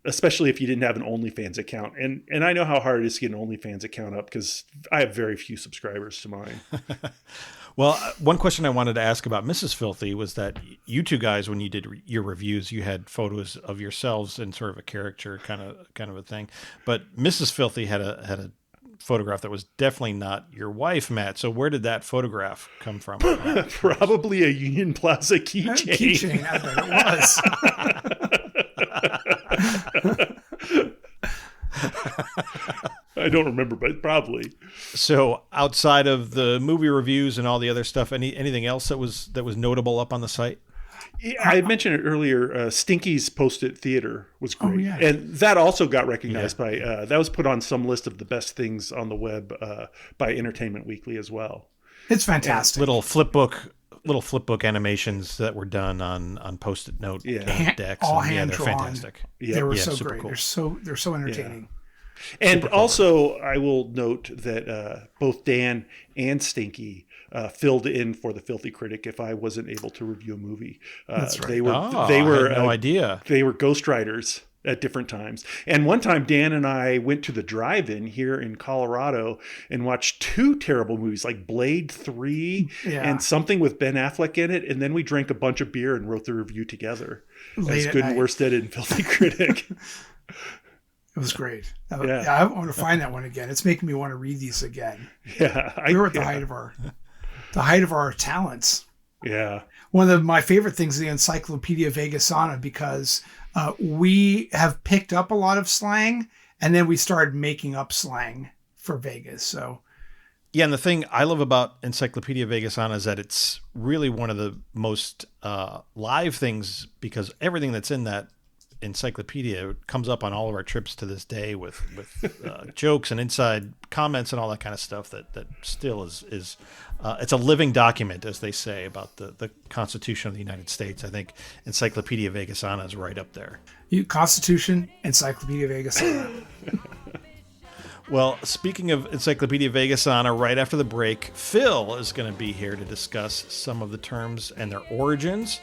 especially if you didn't have an OnlyFans account. And I know how hard it is to get an OnlyFans account up because I have very few subscribers to mine. Well, one question I wanted to ask about Mrs. Filthy was that you two guys, when you did your reviews, you had photos of yourselves in sort of a caricature kind of a thing. But Mrs. Filthy had a photograph that was definitely not your wife, Matt. So where did that photograph come from? Probably a Union Plaza keychain. Keychain, I bet it was. I don't remember, but probably. So outside of the movie reviews and all the other stuff, anything else that was notable up on the site? I had mentioned it earlier. Stinky's Post-it Theater was great. Oh, yeah. And that also got recognized by, that was put on some list of the best things on the web by Entertainment Weekly as well. It's fantastic. And little flipbook animations that were done on Post-it note decks. All hand they're drawn. Fantastic. They were so great. Cool. They're so entertaining. Yeah. And also, I will note that both Dan and Stinky filled in for the Filthy Critic if I wasn't able to review a movie. That's right. They were I had no idea. They were ghostwriters at different times. And one time, Dan and I went to the drive-in here in Colorado and watched 2 terrible movies, like Blade 3 and something with Ben Affleck in it. And then we drank a bunch of beer and wrote the review together as Good and Worsted and Filthy Critic. It was great. I want to find that one again. It's making me want to read these again. Yeah, we were at the height of our talents. Yeah. One of my favorite things is the Encyclopedia Vegasana, because we have picked up a lot of slang, and then we started making up slang for Vegas. So. Yeah, and the thing I love about Encyclopedia Vegasana is that it's really one of the most live things, because everything that's in that encyclopedia comes up on all of our trips to this day with jokes and inside comments and all that kind of stuff that still is it's a living document, as they say, about the Constitution of the United States. I think Encyclopedia Vegasana is right up there. Constitution, Encyclopedia Vegasana. Well, speaking of Encyclopedia Vegasana, right after the break, Phil is going to be here to discuss some of the terms and their origins.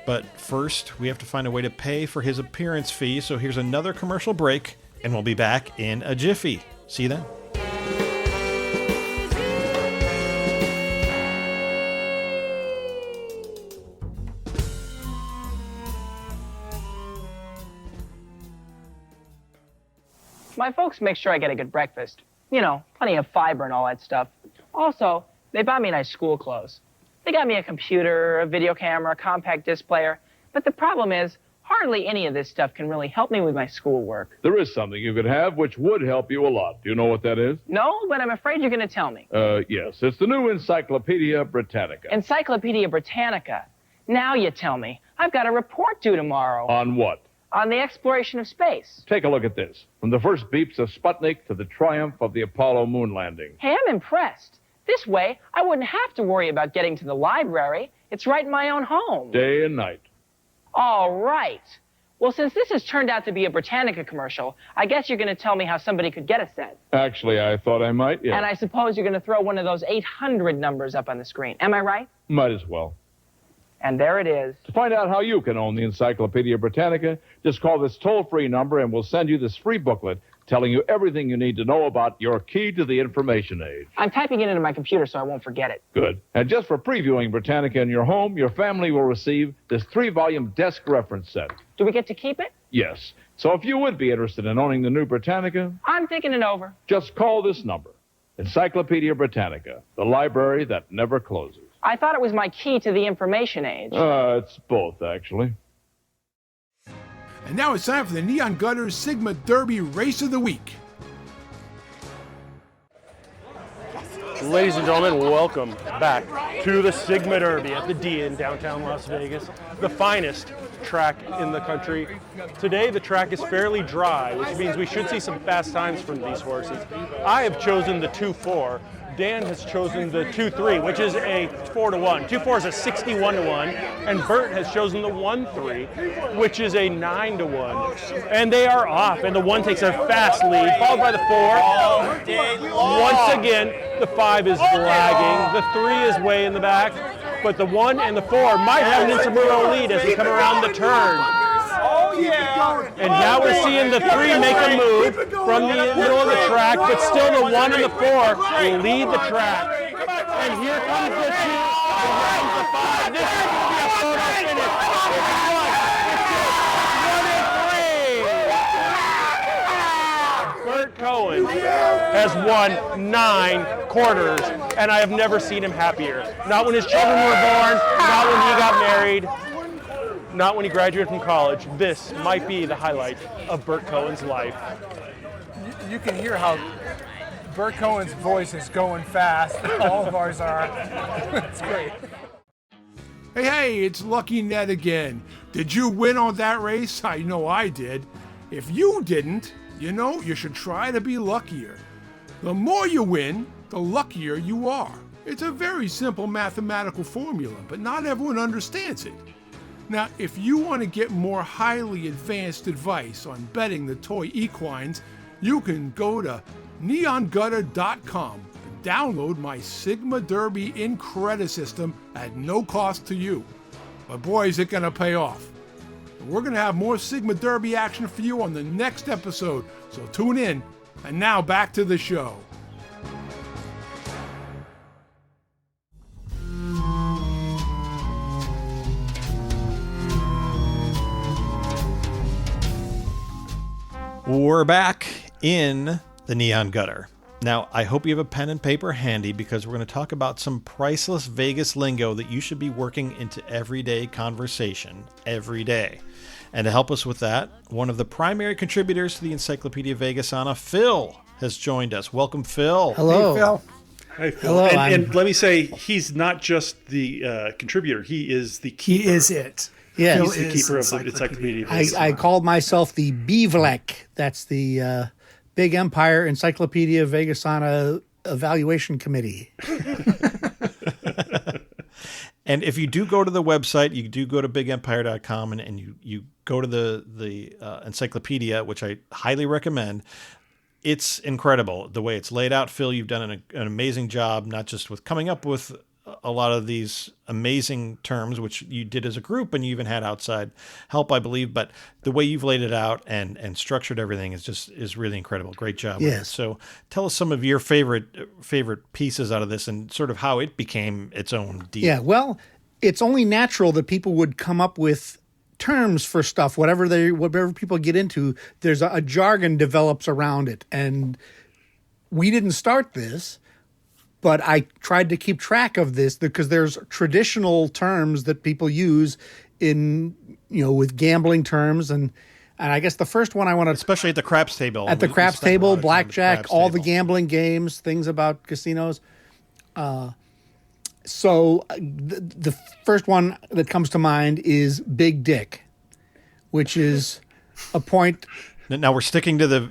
But first, we have to find a way to pay for his appearance fee. So here's another commercial break, and we'll be back in a jiffy. See you then. My folks make sure I get a good breakfast. Plenty of fiber and all that stuff. Also, they buy me nice school clothes. They got me a computer, a video camera, a compact disc player. But the problem is, hardly any of this stuff can really help me with my schoolwork. There is something you could have which would help you a lot. Do you know what that is? No, but I'm afraid you're going to tell me. Yes. It's the new Encyclopedia Britannica. Encyclopedia Britannica? Now you tell me. I've got a report due tomorrow On what? on the exploration of space. Take a look at this. From the first beeps of Sputnik to the triumph of the Apollo moon landing. Hey, I'm impressed. This way, I wouldn't have to worry about getting to the library. It's right in my own home. Day and night. All right. Well, since this has turned out to be a Britannica commercial, I guess you're going to tell me how somebody could get a set. Actually, I thought I might, yeah. And I suppose you're going to throw one of those 800 numbers up on the screen. Am I right? Might as well. And there it is. To find out how you can own the Encyclopedia Britannica, just call this toll-free number and we'll send you this free booklet telling you everything you need to know about your key to the information age. I'm typing it into my computer so I won't forget it. Good. And just for previewing Britannica in your home, your family will receive this 3-volume desk reference set. Do we get to keep it? Yes. So if you would be interested in owning the new Britannica, I'm thinking it over. just call this number. Encyclopedia Britannica, the library that never closes. I thought it was my key to the information age. It's both, actually. And now it's time for the Neon Gutters Sigma Derby Race of the Week. Ladies and gentlemen, welcome back to the Sigma Derby at the D in downtown Las Vegas, the finest track in the country. Today the track is fairly dry, which means we should see some fast times from these horses. I have chosen the 2-4. Dan has chosen the 2-3, which is a 4-1. 2-4 is a 61-1, and Burt has chosen the 1-3, which is a 9-1. And they are off, and the 1 takes a fast lead, followed by the 4. Once again, the 5 is lagging. The 3 is way in the back, but the 1 and the 4 might have an intramural lead as we come around the turn. And now we're seeing the 3 make a move from the middle of the track, but still the 1 and the 4 will lead the track. And here comes the 2, and the 5. This is going to be a photo finish. It's 1 and 3. Burt Cohen has won 9 quarters, and I have never seen him happier. Not when his children were born, not when he got married, not when he graduated from college. This might be the highlight of Burt Cohen's life. You can hear how Burt Cohen's voice is going fast. All of ours are. It's great. Hey, it's Lucky Ned again. Did you win on that race? I know I did. If you didn't, you should try to be luckier. The more you win, the luckier you are. It's a very simple mathematical formula, but not everyone understands it. Now, if you want to get more highly advanced advice on betting the toy equines, you can go to neongutter.com and download my Sigma Derby in credit system at no cost to you. But boy, is it going to pay off. We're going to have more Sigma Derby action for you on the next episode, so tune in. And now back to the show. We're back in the Neon Gutter. Now, I hope you have a pen and paper handy because we're going to talk about some priceless Vegas lingo that you should be working into everyday conversation every day. And to help us with that, one of the primary contributors to the Encyclopedia Vegasana, Phil, has joined us. Welcome, Phil. Hello. Hey, Phil. Hi, Phil. Hello, and let me say, he's not just the contributor. He is the keeper. He is it. Yes. He's the keeper of the Encyclopedia. I called myself the BVLEC. That's the Big Empire Encyclopedia Vegasana Evaluation Committee. And if you do go to the website, you do go to bigempire.com and you go to the encyclopedia, which I highly recommend. It's incredible the way it's laid out. Phil, you've done an amazing job, not just with coming up with a lot of these amazing terms, which you did as a group, and you even had outside help, I believe. But the way you've laid it out and structured everything is really incredible. Great job. Yes. With it. So tell us some of your favorite pieces out of this and sort of how it became its own deal. Yeah, well, it's only natural that people would come up with terms for stuff, whatever people get into. There's a jargon develops around it, and we didn't start this. But I tried to keep track of this because there's traditional terms that people use in, with gambling terms. And I guess the first one I want to... Especially at the craps table. At the craps table, blackjack, all the gambling games, things about casinos. So the first one that comes to mind is Big Dick, which is a point. Now we're sticking to the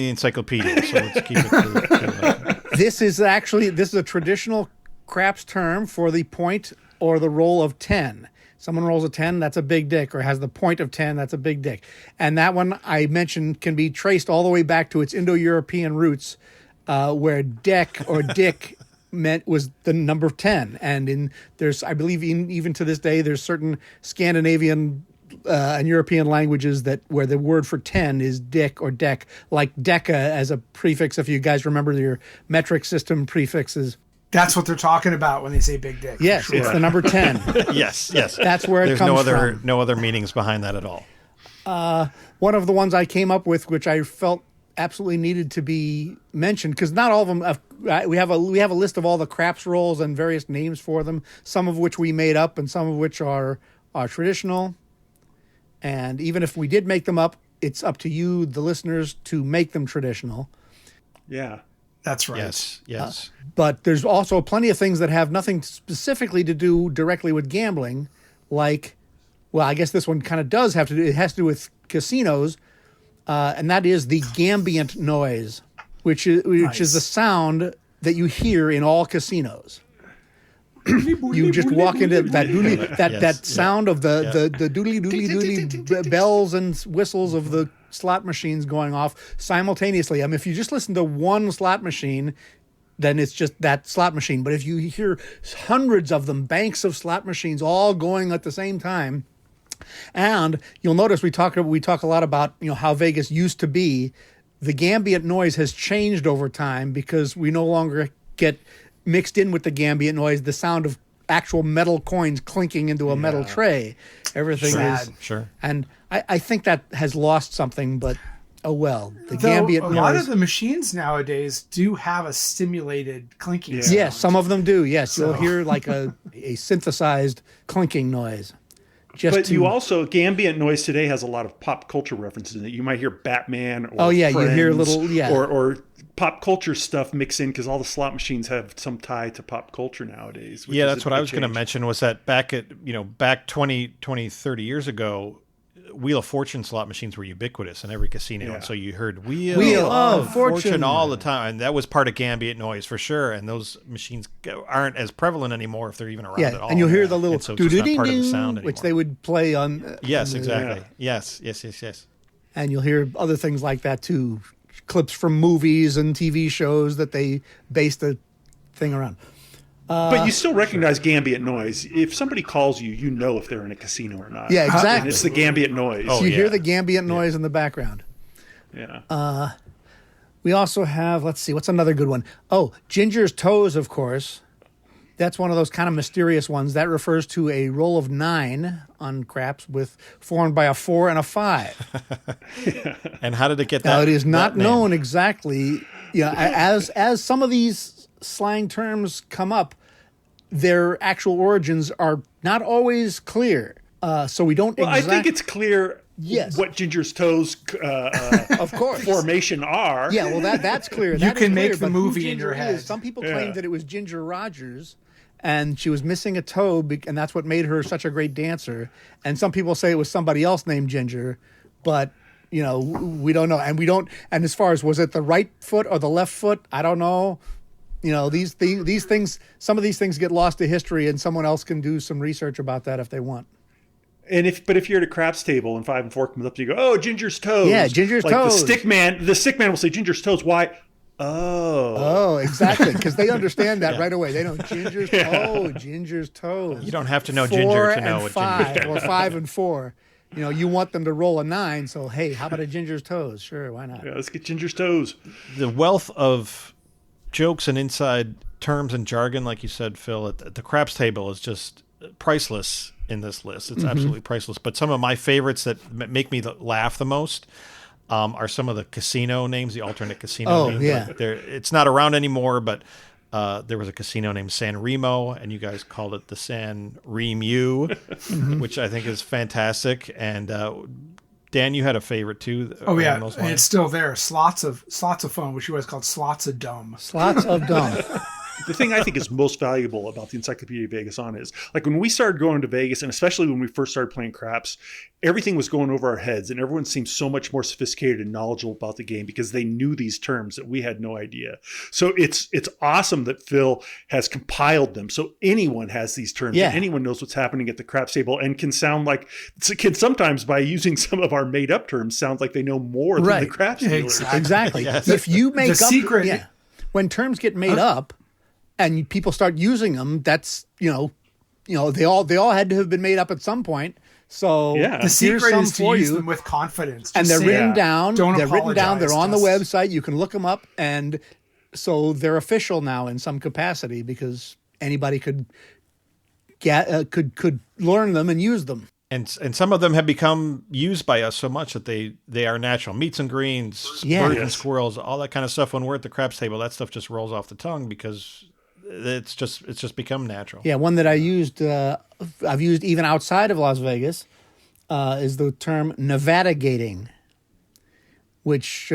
encyclopedia, so let's keep it to This is a traditional craps term for the point or the roll of 10. Someone rolls a 10, that's a big dick, or has the point of 10, that's a big dick. And that one I mentioned can be traced all the way back to its Indo-European roots, where deck or dick was the number 10. And there's, I believe, even to this day, there's certain Scandinavian and European languages where the word for 10 is dick or deck, like deca as a prefix. If you guys remember your metric system prefixes. That's what they're talking about when they say big dick. Yes, sure. It's the number 10. yes. That's where it comes from. No other meanings behind that at all. One of the ones I came up with, which I felt absolutely needed to be mentioned, because not all of them. We have a list of all the craps rolls and various names for them. Some of which we made up, and some of which are traditional. And even if we did make them up, it's up to you, the listeners, to make them traditional. Yeah. That's right. Yes. But there's also plenty of things that have nothing specifically to do directly with gambling, like, well, I guess this one kind of does have to do, it has to do with casinos, and that is the gambient noise, which is the sound that you hear in all casinos. You just walk into that sound of the doodly bells and whistles of the slot machines going off simultaneously. I mean, if you just listen to one slot machine, then it's just that slot machine. But if you hear hundreds of them, banks of slot machines all going at the same time, and you'll notice we talk a lot about how Vegas used to be. The gambient noise has changed over time because we no longer get mixed in with the gambient noise the sound of actual metal coins clinking into a metal tray. Everything is sure. And I think that has lost something, but oh well. A lot of the machines nowadays do have a stimulated clinking sound. Yes, some of them do. Yes, you'll hear like a synthesized clinking noise. You also, gambient noise today has a lot of pop culture references in it. You might hear Batman or Friends, you hear little or pop culture stuff mix in because all the slot machines have some tie to pop culture nowadays. Yeah, that's what I was going to mention, was that back 20, 30 years ago, Wheel of Fortune slot machines were ubiquitous in every casino. And so you heard Wheel of Fortune all the time. And that was part of gambient noise for sure. And those machines aren't as prevalent anymore if they're even around at all. And you'll hear the little doo-doo-ding-ding, which they would play on. Yes, exactly. Yeah. Yes. And you'll hear other things like that too. Clips from movies and TV shows that they base the thing around. But you still recognize gambient noise. If somebody calls you, you know if they're in a casino or not. Yeah, exactly. And it's the gambient noise. You hear the gambient noise in the background. Yeah. We also have, let's see, what's another good one? Oh, Ginger's Toes, of course. That's one of those kind of mysterious ones. That refers to a roll of 9 on craps formed by a 4 and a 5. And how did it get that? Now, it is not known exactly. As some of these slang terms come up, their actual origins are not always clear. So we don't I think it's clear what Ginger's Toes of course formation are. Yeah, well that's clear. You can make the movie in your head. Some people claim that it was Ginger Rogers and she was missing a toe, and that's what made her such a great dancer. And some people say it was somebody else named Ginger, but we don't know. And as far as was it the right foot or the left foot, I don't know. These things, some of these things get lost to history, and someone else can do some research about that if they want. And if you're at a craps table and 5 and 4 comes up to you, go, oh, Ginger's Toes. Yeah, Ginger's Toes. The stick man will say Ginger's Toes. Why? Oh, exactly, because they understand that right away. They know Ginger's Ginger's Toes. You don't have to know Ginger to know what 5 or 5 and 4. You want them to roll a 9, so hey, how about a Ginger's Toes? Sure, why not? Yeah, let's get Ginger's Toes. The wealth of jokes and inside terms and jargon, like you said, Phil, at the craps table is just priceless in this list. It's absolutely priceless. But some of my favorites that make me laugh the most are some of the casino names, the alternate casino names. Yeah. It's not around anymore, but there was a casino named San Remo, and you guys called it the San Remu, which I think is fantastic. And Dan, you had a favorite too. Oh yeah, and it's still there. Slots of Fun, which you guys called Slots of Dumb. Slots of Dumb. the thing I think is most valuable about the Encyclopedia Vegas on is, like, when we started going to Vegas, and especially when we first started playing craps, everything was going over our heads, and everyone seemed so much more sophisticated and knowledgeable about the game because they knew these terms that we had no idea. So it's awesome that Phil has compiled them, so anyone has these terms, and anyone knows what's happening at the craps table, and can sometimes, by using some of our made up terms, sound like they know more than the craps dealers. Exactly. Yes. If you make the up secret, when terms get made up and people start using them, that's they all had to have been made up at some point. So the secret is to use them with confidence, and they're written down. Don't they're written down. They're on the us. website. You can look them up, and so they're official now in some capacity because anybody could could learn them and use them. And some of them have become used by us so much that they are natural. Meats and greens, birds and squirrels, all that kind of stuff. When we're at the craps table, that stuff just rolls off the tongue because it's just become natural. Yeah, one that I've used even outside of Las Vegas is the term Nevada gating, which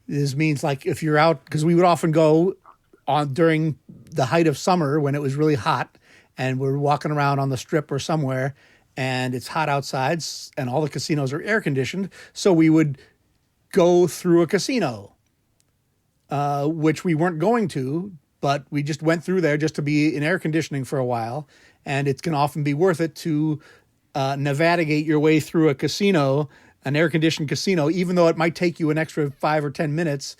means like if you're out, because we would often go on during the height of summer when it was really hot, and we're walking around on the Strip or somewhere, and it's hot outside, and all the casinos are air conditioned, so we would go through a casino, which we weren't going to. But we just went through there just to be in air conditioning for a while. And it can often be worth it to navigate your way through a casino, an air-conditioned casino, even though it might take you an extra 5 or 10 minutes.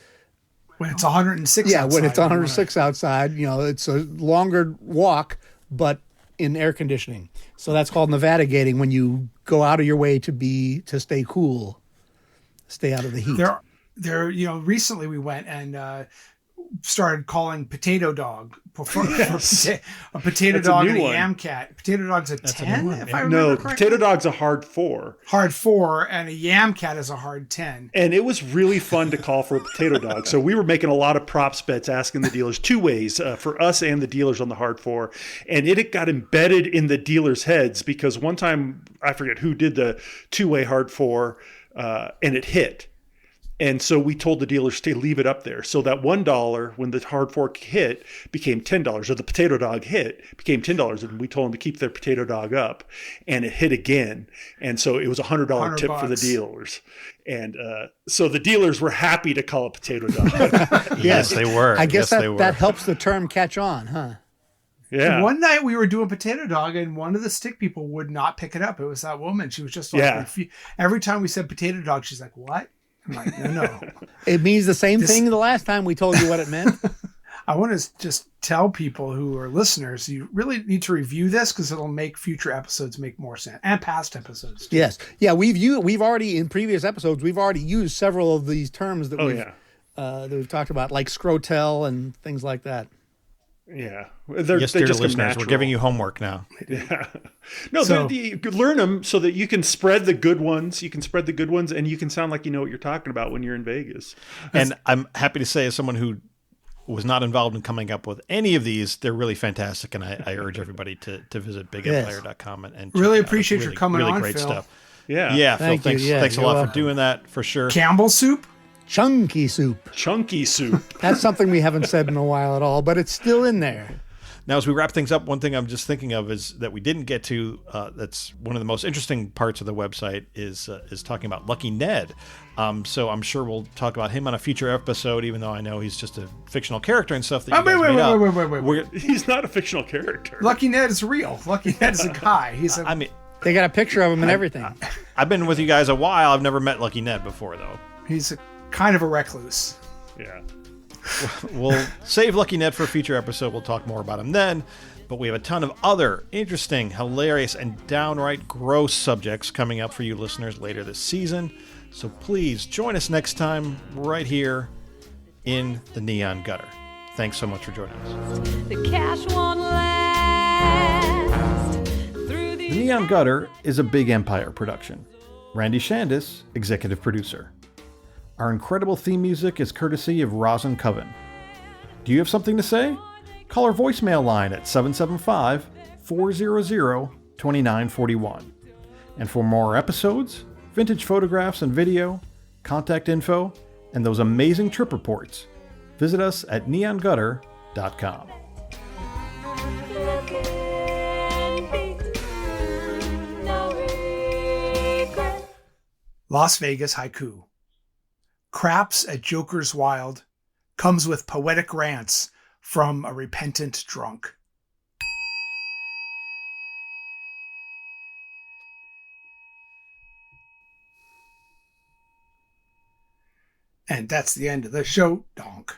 When it's 106 outside. Yeah, when it's 106 outside, it's a longer walk, but in air conditioning. So that's called navigating, when you go out of your way to stay cool, stay out of the heat. Recently we went and started calling potato dog a potato dog and a yam cat. Potato dog's a 10, if I remember correctly. Potato dog's a hard 4. Hard 4, and a yam cat is a hard 10. And it was really fun to call for a potato dog. So we were making a lot of props bets, asking the dealers two ways, for us and the dealers on the hard 4. And it got embedded in the dealers' heads because one time, I forget who did the two-way hard 4, and it hit. And so we told the dealers to leave it up there. So that $1 when the hard fork hit became $10, or the potato dog hit became $10. And we told them to keep their potato dog up, and it hit again. And so it was $100 tip for the dealers. And so the dealers were happy to call a potato dog. Yes, they were. I guess that helps the term catch on, huh? Yeah. One night we were doing potato dog, and one of the stick people would not pick it up. It was that woman. She was just like, every time we said potato dog, she's like, what? I'm like, no. It means the same thing the last time we told you what it meant. I want to just tell people who are listeners, you really need to review this because it'll make future episodes make more sense, and past episodes too. Yes. Yeah, we've already, in previous episodes, we've already used several of these terms that we've talked about, like scrotel and things like that. Yeah. Dear listeners, we're giving you homework now. Yeah. No, you could learn them so that you can spread the good ones. You can spread the good ones, and you can sound like you know what you're talking about when you're in Vegas. And I'm happy to say, as someone who was not involved in coming up with any of these, they're really fantastic, and I urge everybody to visit bigempire.com and really appreciate your coming on, great Phil. stuff. Yeah. Phil, thanks a lot for doing that, for sure. Campbell soup? Chunky soup. Chunky soup. That's something we haven't said in a while at all, but it's still in there. Now, as we wrap things up, one thing I'm just thinking of is that we didn't get to, that's one of the most interesting parts of the website is talking about Lucky Ned. So I'm sure we'll talk about him on a future episode, even though I know he's just a fictional character and stuff that Wait. He's not a fictional character. Lucky Ned is real. Lucky Ned is a guy. They got a picture of him and everything. I've been with you guys a while. I've never met Lucky Ned before, though. He's kind of a recluse. Yeah. We'll save Lucky Ned for a future episode. We'll talk more about him then. But we have a ton of other interesting, hilarious, and downright gross subjects coming up for you listeners later this season. So please join us next time right here in the Neon Gutter. Thanks so much for joining us. The cash won't last. The Neon Gutter is a Big Empire production. Randy Shandis, executive producer. Our incredible theme music is courtesy of Rosin Coven. Do you have something to say? Call our voicemail line at 775-400-2941. And for more episodes, vintage photographs and video, contact info, and those amazing trip reports, visit us at neongutter.com. Las Vegas haiku. Craps at Joker's Wild comes with poetic rants from a repentant drunk. And that's the end of the show, donk.